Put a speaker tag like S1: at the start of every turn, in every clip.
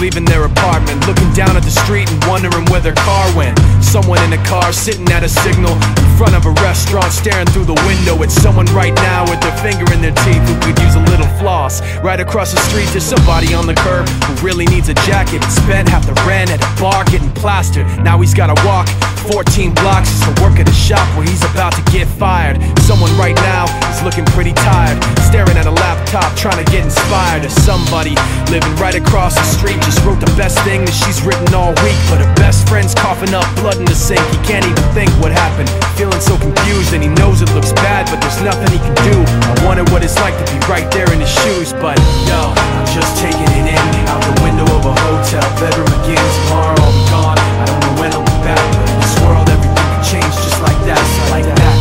S1: leaving their apartment, looking down at the street and wondering where their car went. Someone in a car sitting at a signal in front of a restaurant, staring through the window at someone right now with their finger in their teeth who could use a little floss. Right across the street there's somebody on the curb who really needs a jacket and spent half the rent at a bar getting plastered. Now he's gotta walk 14 blocks just to work at a shop where he's about to get fired. Someone right now is looking pretty tired, staring at a laptop trying to get inspired. As somebody living right across the street just wrote the best thing that she's written all week, but her best friend's coughing up blood in the sink. He can't even think what happened, feeling so confused, and he knows it looks bad but there's nothing he can do. I wonder what it's like to be right there in his shoes, but yo, I'm just taking it in, out the window of a hotel bedroom again. Tomorrow I'll be gone, I don't know when I'll be back, but in this world everything can change just like that, like that,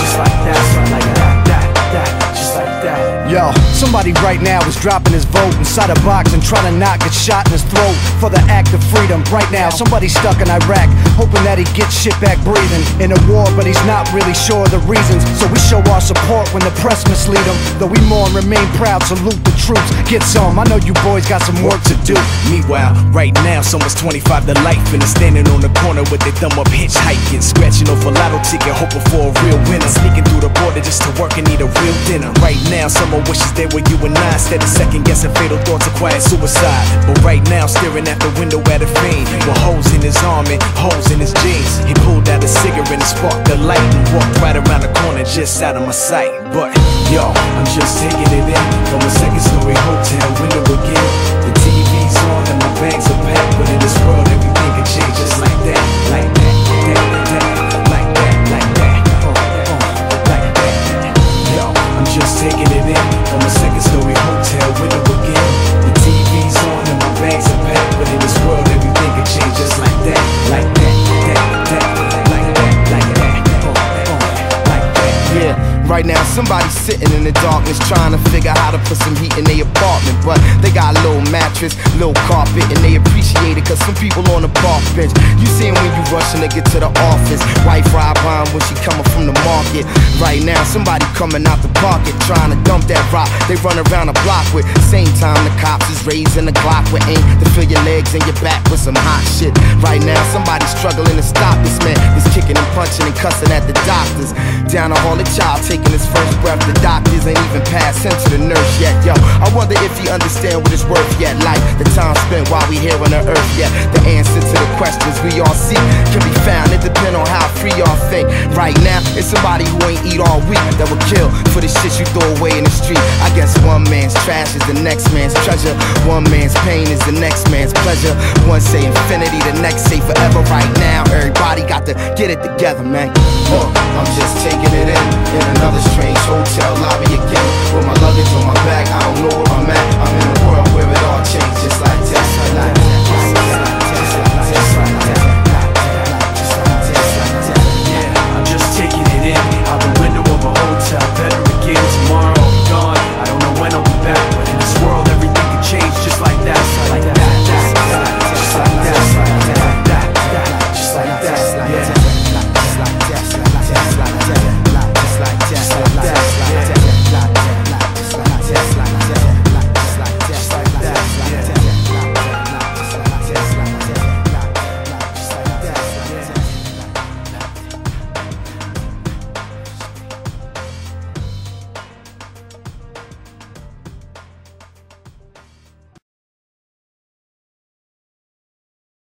S1: just like that, like that, just like that.
S2: Yo, somebody right now is dropping his vote inside a box and trying to not get shot in his throat for the act of freedom. Right now, somebody's stuck in Iraq, hoping that he gets shit back breathing. In a war, but he's not really sure of the reasons, so we show our support when the press mislead him. Though we mourn, remain proud, salute the troops. Get some, I know you boys got some work to do.
S3: Meanwhile, right now, someone's 25 to life and is standing on the corner with their thumb up hitchhiking, scratching off a lotto ticket, hoping for a real winner, sneaking through the border just to work and eat a real dinner. Right now, someone wishes they were you and I, instead of second guessing fatal thoughts of quiet suicide. But right now, staring at the window at a fiend with holes in his arm and holes in his jeans. He pulled out a cigarette and sparked the light and walked right around the corner just out of my sight. But yo, I'm just taking it in from a second-story hotel window again. The TV's on and my bags are packed, but in this world everything can change just like that, like that, like that, like that, like that, like that. Yo, I'm just taking it in from a second-story hotel window again. The TV's on and my bags are packed, but in this world everything can change just like that, like that, like that, like that, like that, like that.
S4: Yeah. Right now, somebody's sitting in the darkness trying to figure how to put some heat in their apartment, but they got a little mattress, little carpet, and they appreciate it cause some people on the park bench. You see 'em when you rushing to get to the office, wife ride by 'em when she coming from the market. Right now, somebody coming out the pocket trying to dump that rock they run around the block with. Same time the cops is raising the Glock with aim to fill your legs and your back with some hot shit. Right now, somebody's struggling to stop this man. He's kicking and punching and cussing at the doctors. Down the hall, the child taking his first breath. The doctors ain't even passed him to the nurse yet. Yo, I wonder if he understand what it's worth yet. Like the time spent while we here on the earth yet. The answer to the questions we all seek can be found. It depends on how free y'all think. Right now, it's somebody who ain't eat all week that will kill for the shit you throw away in the street. I guess one man's trash is the next man's treasure. One man's pain is the next man's pleasure. One say infinity, the next say forever. Right now, everybody got to get it together, man. I'm just taking it in another strange hotel lobby.